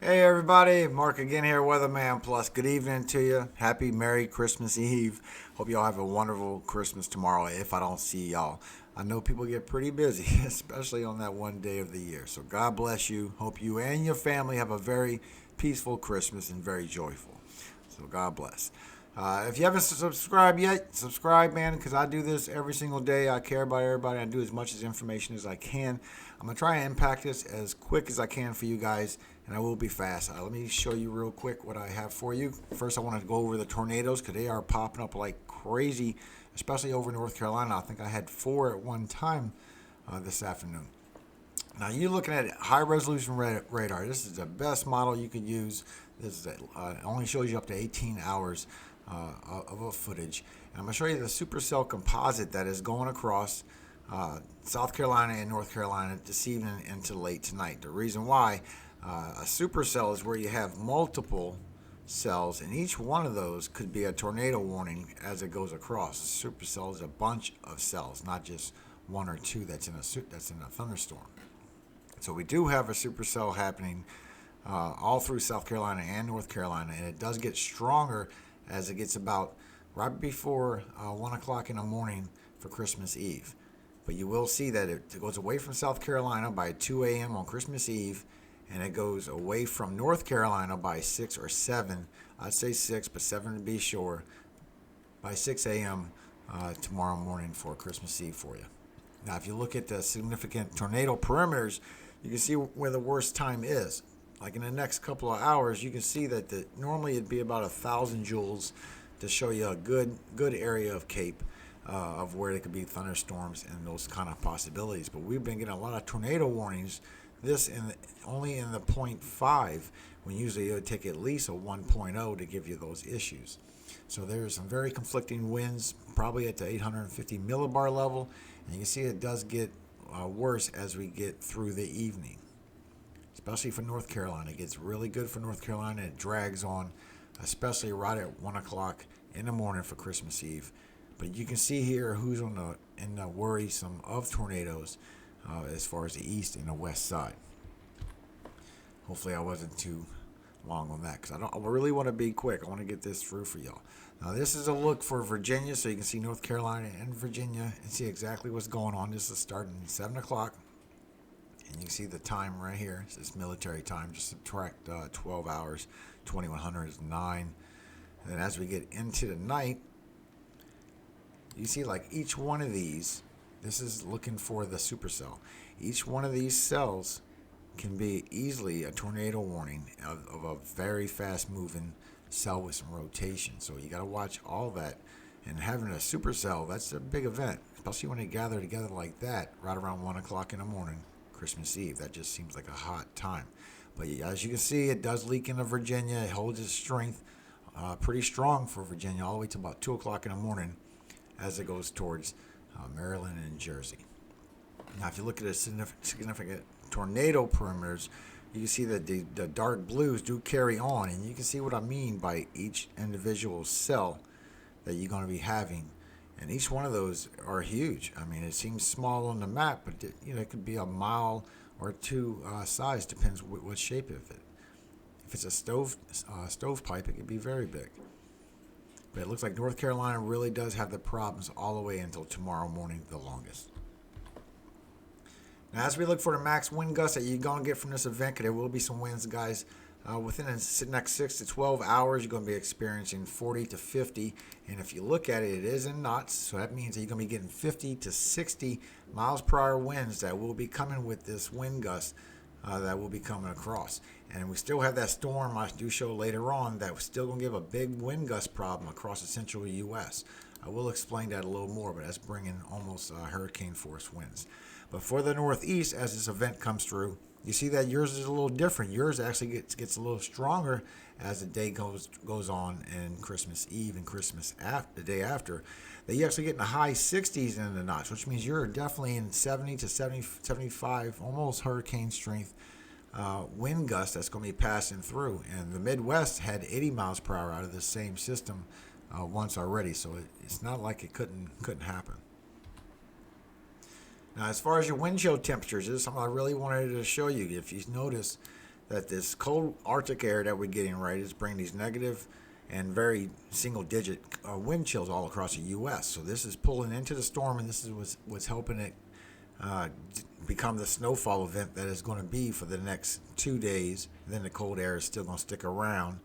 Hey everybody, Mark again here, Weatherman Plus. Good evening to you. Happy Merry Christmas Eve. Hope y'all have a wonderful Christmas tomorrow if I don't see y'all. I know people get pretty busy, especially on that one day of the year. So God bless you. Hope you and your family have a very peaceful Christmas and very joyful. So God bless. If you haven't subscribed yet, subscribe, man, because I do this every single day. I care about everybody. I do as much as information as I can. I'm going to try and impact this as quick as I can for you guys, and I will be fast. Let me show you real quick what I have for you. First, I want to go over the tornadoes because they are popping up like crazy, especially over North Carolina. I think I had 4 at one time this afternoon. Now you're looking at high resolution radar. This is the best model you could use. This is only shows you up to 18 hours of a footage. And I'm going to show you the supercell composite that is going across South Carolina and North Carolina this evening into late tonight. The reason why a supercell is where you have multiple cells, and each one of those could be a tornado warning as it goes across. A supercell is a bunch of cells, not just one or two that's in a thunderstorm. So we do have a supercell happening all through South Carolina and North Carolina, and it does get stronger as it gets about right before 1 o'clock in the morning for Christmas Eve. But you will see that it goes away from South Carolina by 2 a.m. on Christmas Eve, and it goes away from North Carolina by 6 or 7. I'd say 6, but 7 to be sure, by 6 a.m. Tomorrow morning for Christmas Eve for you. Now, if you look at the significant tornado perimeters, you can see where the worst time is. Like in the next couple of hours, you can see that normally it'd be about 1,000 joules to show you a good area of Cape of where there could be thunderstorms and those kind of possibilities. But we've been getting a lot of tornado warnings. This only in the 0.5, when usually it would take at least a 1.0 to give you those issues. So there's some very conflicting winds, probably at the 850 millibar level, and you can see it does get worse as we get through the evening. Especially for North Carolina. It gets really good for North Carolina. It drags on, especially right at 1 o'clock in the morning for Christmas Eve. But you can see here who's in the worrisome of tornadoes as far as the east and the west side. Hopefully I wasn't too long on that because I really want to be quick. I want to get this through for y'all. Now this is a look for Virginia, so you can see North Carolina and Virginia and see exactly what's going on. This is starting at 7 o'clock. And you can see the time right here. It's military time. Just subtract 12 hours. 2100 is 9. And then as we get into the night, you see like each one of these, this is looking for the supercell. Each one of these cells can be easily a tornado warning of a very fast moving cell with some rotation. So you got to watch all that. And having a supercell, that's a big event, especially when they gather together like that right around 1 o'clock in the morning. Christmas Eve. That just seems like a hot time. But as you can see, it does leak into Virginia. It holds its strength pretty strong for Virginia all the way to about 2 o'clock in the morning as it goes towards Maryland and Jersey. Now, if you look at the significant tornado perimeters, you can see that the dark blues do carry on, and you can see what I mean by each individual cell that you're going to be having. And each one of those are huge. I mean, it seems small on the map, but it could be a mile or two size, depends what shape of it. If it's a stovepipe, it could be very big. But it looks like North Carolina really does have the problems all the way until tomorrow morning, the longest. Now, as we look for the max wind gusts that you're going to get from this event, because there will be some winds, guys, within the next 6 to 12 hours, you're going to be experiencing 40 to 50. And if you look at it, it is in knots. So that means that you're going to be getting 50 to 60 miles per hour winds that will be coming with this wind gust that will be coming across. And we still have that storm I do show later on that was still going to give a big wind gust problem across the central U.S. I will explain that a little more, but that's bringing almost hurricane force winds. But for the Northeast, as this event comes through, you see that yours is a little different. Yours actually gets a little stronger as the day goes on, and Christmas Eve and the day after. That you actually get in the high 60s in the knots, which means you're definitely in 70 to 75, almost hurricane strength wind gusts that's going to be passing through. And the Midwest had 80 miles per hour out of the same system once already, so it's not like it couldn't happen. Now, as far as your wind chill temperatures, this is something I really wanted to show you. If you notice that this cold Arctic air that we're getting right is bringing these negative and very single-digit wind chills all across the U.S. So this is pulling into the storm, and this is what's helping it uh, become the snowfall event that is going to be for the next 2 days. Then the cold air is still going to stick around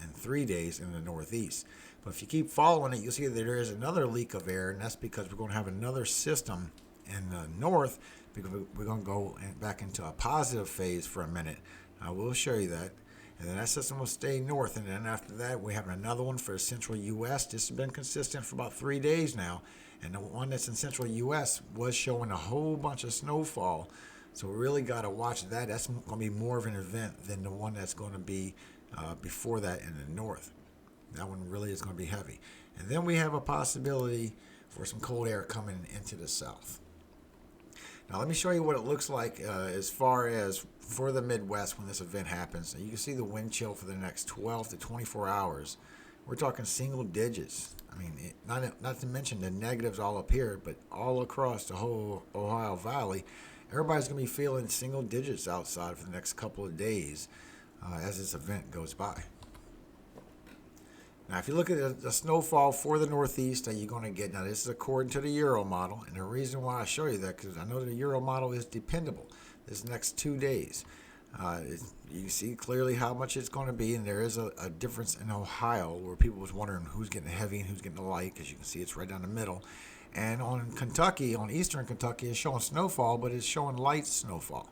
in 3 days in the northeast. But if you keep following it, you'll see that there is another leak of air, and that's because we're going to have another system in the north, because we're going to go back into a positive phase for a minute. I will show you that. And then that system will stay north, and then after that, we have another one for the central U.S. This has been consistent for about 3 days now, and the one that's in central U.S. was showing a whole bunch of snowfall. So we really got to watch that. That's going to be more of an event than the one that's going to be before that in the north. That one really is going to be heavy. And then we have a possibility for some cold air coming into the south. Now let me show you what it looks like as far as for the Midwest when this event happens. You can see the wind chill for the next 12 to 24 hours. We're talking single digits. I mean, not to mention the negatives all up here, but all across the whole Ohio Valley, everybody's going to be feeling single digits outside for the next couple of days as this event goes by. Now, if you look at the snowfall for the Northeast that you're going to get, now this is according to the Euro model, and the reason why I show you that, because I know the Euro model is dependable this next 2 days. You see clearly how much it's going to be, and there is a difference in Ohio where people was wondering who's getting heavy and who's getting light, because you can see it's right down the middle. And on Kentucky, on eastern Kentucky, it's showing snowfall, but it's showing light snowfall.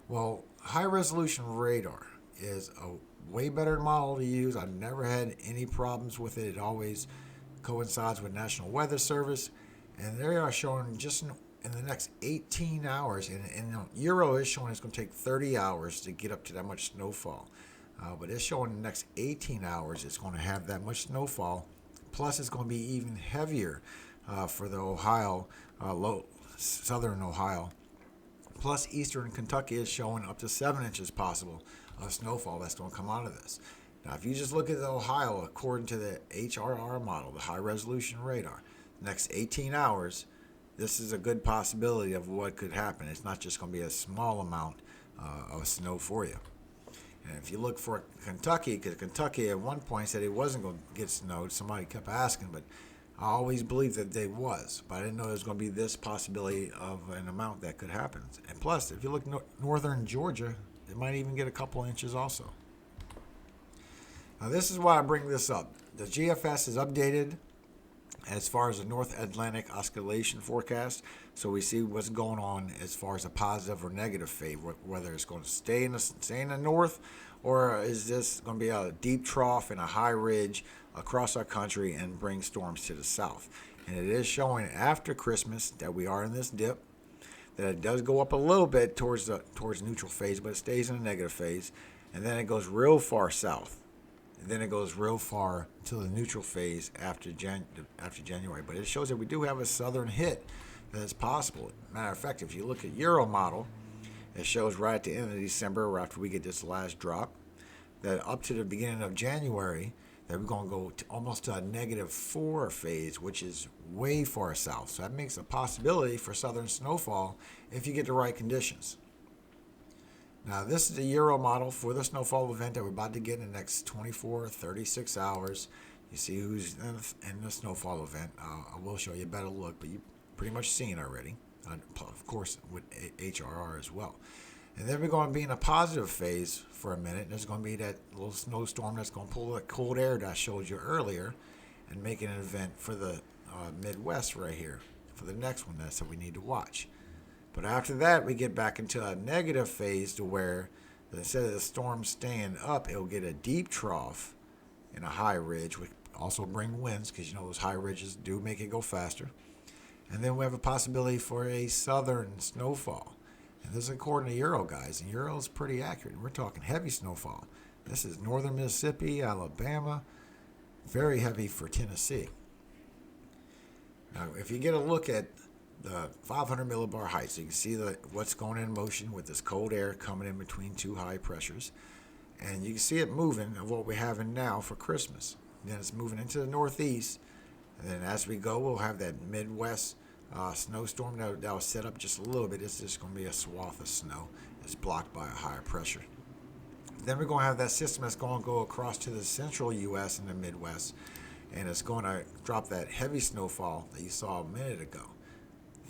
Well, high-resolution radar is a way better model to use. I've never had any problems with it. It always coincides with National Weather Service, and they are showing just in the next 18 hours, and Euro is showing it's going to take 30 hours to get up to that much snowfall. But it's showing in the next 18 hours it's going to have that much snowfall, plus it's going to be even heavier for the Ohio, southern Ohio. Plus eastern Kentucky is showing up to 7 inches possible of snowfall that's going to come out of this. Now, if you just look at Ohio, according to the HRR model, the high resolution radar, next 18 hours, this is a good possibility of what could happen. It's not just going to be a small amount of snow for you. And if you look for Kentucky, because Kentucky at one point said it wasn't going to get snowed, somebody kept asking, but I always believed that they was, but I didn't know there was going to be this possibility of an amount that could happen. And plus, if you look northern Georgia, it might even get a couple inches also. Now, this is why I bring this up. The GFS is updated as far as the North Atlantic oscillation forecast, so we see what's going on as far as a positive or negative phase, whether it's going to stay in the north, or is this going to be a deep trough and a high ridge across our country and bring storms to the south. And it is showing after Christmas that we are in this dip, that it does go up a little bit towards neutral phase, but it stays in a negative phase, and then it goes real far south, and then it goes real far to the neutral phase after January. But it shows that we do have a southern hit that is possible. Matter of fact, if you look at Euro model, it shows right at the end of December, or after we get this last drop, that up to the beginning of January, that we're going to go almost to a -4 phase, which is way far south. So that makes a possibility for southern snowfall if you get the right conditions. Now, this is the Euro model for the snowfall event that we're about to get in the next 24 or 36 hours. You see who's in the snowfall event. I will show you a better look, but you've pretty much seen already. Of course, with HRR as well. And then we're going to be in a positive phase for a minute. There's going to be that little snowstorm that's going to pull that cold air that I showed you earlier and make it an event for the Midwest right here for the next one. That's what we need to watch. But after that, we get back into a negative phase to where instead of the storm staying up, it'll get a deep trough and a high ridge, which also bring winds, because you know those high ridges do make it go faster. And then we have a possibility for a southern snowfall. And this is according to Euro, guys, and Euro is pretty accurate. We're talking heavy snowfall. This is northern Mississippi, Alabama, very heavy for Tennessee. Now, if you get a look at the 500 millibar heights, you can see what's going in motion with this cold air coming in between two high pressures. And you can see it moving of what we're having now for Christmas. Then it's moving into the northeast. And then as we go, we'll have that Midwest snowstorm that will set up just a little bit. It's just going to be a swath of snow. It's blocked by a higher pressure Then we're going to have that system that's going to go across to the central U.S. and the Midwest, and it's going to drop that heavy snowfall that you saw a minute ago.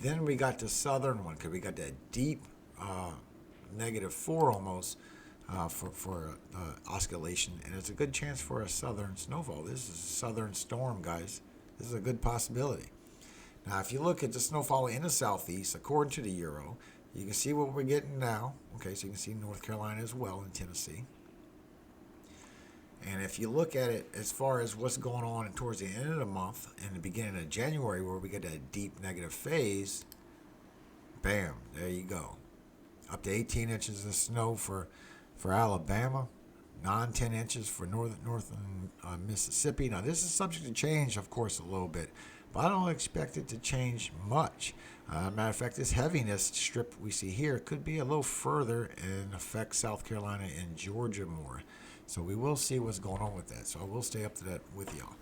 Then we got the southern one because we got that deep -4 almost for oscillation, and it's a good chance for a southern snowfall. This is a southern storm, guys. This is a good possibility. Now, if you look at the snowfall in the southeast, according to the Euro, you can see what we're getting now. Okay, so you can see North Carolina as well and Tennessee. And if you look at it as far as what's going on towards the end of the month and the beginning of January, where we get that deep negative phase, bam, there you go. Up to 18 inches of snow for Alabama, 9-10 inches for northern Mississippi. Now, this is subject to change, of course, a little bit, but I don't expect it to change much. Matter of fact, this heaviness strip we see here could be a little further and affect South Carolina and Georgia more. So we will see what's going on with that. So I will stay up to that with y'all.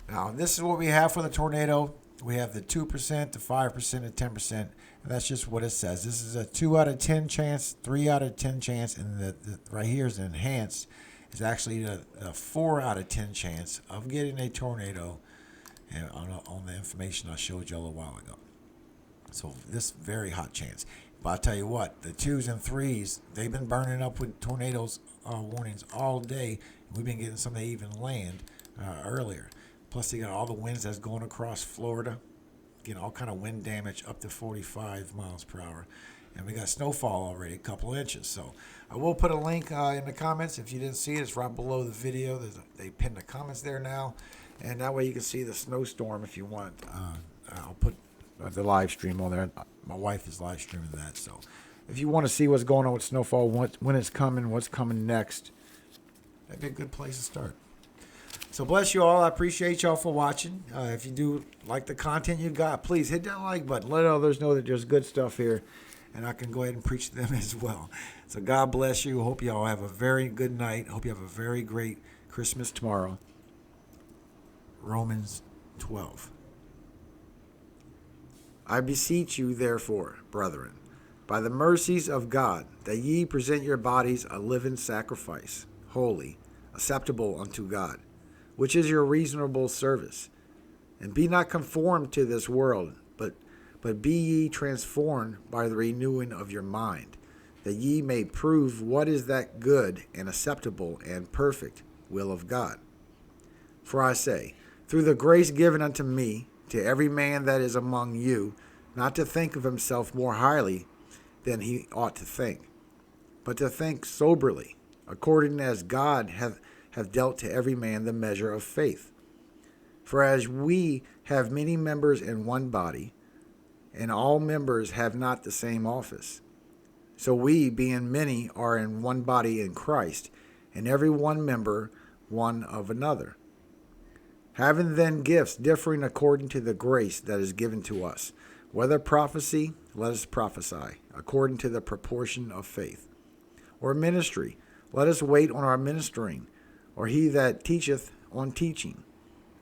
Now, this is what we have for the tornado. We have the 2%, the 5%, and 10%. And that's just what it says. This is a 2 out of 10 chance, 3 out of 10 chance, and the right here is enhanced. It's actually a 4 out of 10 chance of getting a tornado on the information I showed you a little while ago. So this very hot chance. But I'll tell you what, the 2s and 3s, they've been burning up with tornadoes warnings all day. We've been getting some that even land earlier. Plus, they got all the winds that's going across Florida, getting all kind of wind damage up to 45 miles per hour. And we got snowfall already, a couple inches. So I will put a link in the comments. If you didn't see it, it's right below the video. They pinned the comments there now. And that way you can see the snowstorm if you want. I'll put the live stream on there. My wife is live streaming that. So if you want to see what's going on with snowfall, when it's coming, what's coming next, that'd be a good place to start. So bless you all. I appreciate y'all for watching. If you do like the content you got, please hit that like button. Let others know that there's good stuff here, and I can go ahead and preach to them as well. So God bless you. Hope y'all have a very good night. Hope you have a very great Christmas tomorrow. Romans 12. I beseech you, therefore, brethren, by the mercies of God, that ye present your bodies a living sacrifice, holy, acceptable unto God, which is your reasonable service. And be not conformed to this world, but be ye transformed by the renewing of your mind, that ye may prove what is that good and acceptable and perfect will of God. For I say, through the grace given unto me, to every man that is among you, not to think of himself more highly than he ought to think, but to think soberly, according as God hath dealt to every man the measure of faith. For as we have many members in one body, and all members have not the same office, so we, being many, are in one body in Christ, and every one member one of another. Having then gifts differing according to the grace that is given to us, whether prophecy, let us prophesy, according to the proportion of faith. Or ministry, let us wait on our ministering. Or he that teacheth on teaching.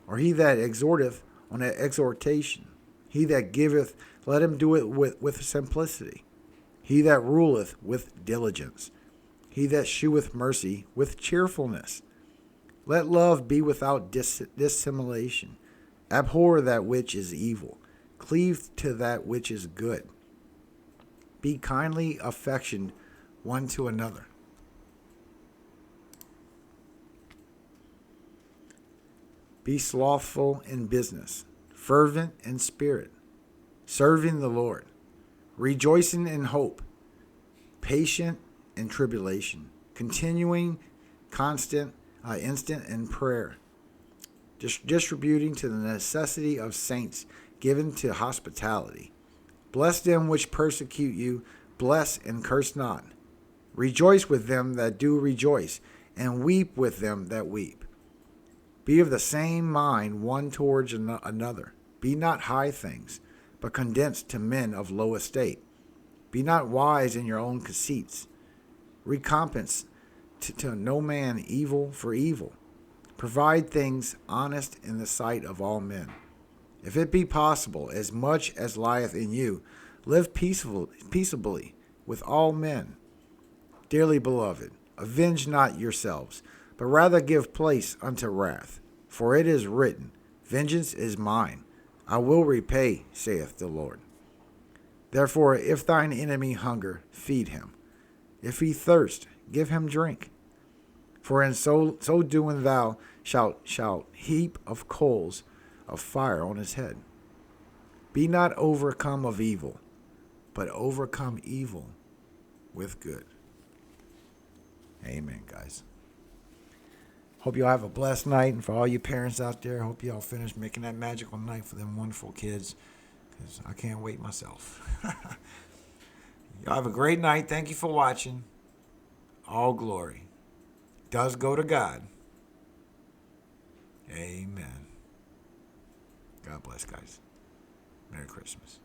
Or he that exhorteth on exhortation. He that giveth, let him do it with simplicity. He that ruleth with diligence. He that sheweth mercy with cheerfulness. Let love be without dissimulation. Abhor that which is evil. Cleave to that which is good. Be kindly affectioned one to another. Be slothful in business, fervent in spirit, serving the Lord, rejoicing in hope, patient in tribulation, continuing instant in prayer, distributing to the necessity of saints, given to hospitality. Bless them which persecute you, bless and curse not. Rejoice with them that do rejoice, and weep with them that weep. Be of the same mind one towards another. Be not high things, but condensed to men of low estate. Be not wise in your own conceits. Recompense to no man evil for evil. Provide things honest in the sight of all men. If it be possible, as much as lieth in you, live peaceably with all men. Dearly beloved, avenge not yourselves, but rather give place unto wrath. For it is written, Vengeance is mine, I will repay, saith the Lord. Therefore, if thine enemy hunger, feed him. If he thirst, give him drink. For in so doing thou shalt heap of coals of fire on his head. Be not overcome of evil, but overcome evil with good. Amen, guys. Hope y'all have a blessed night. And for all you parents out there, hope y'all finish making that magical night for them wonderful kids. Because I can't wait myself. Y'all have a great night. Thank you for watching. All glory does go to God. Amen. God bless, guys. Merry Christmas.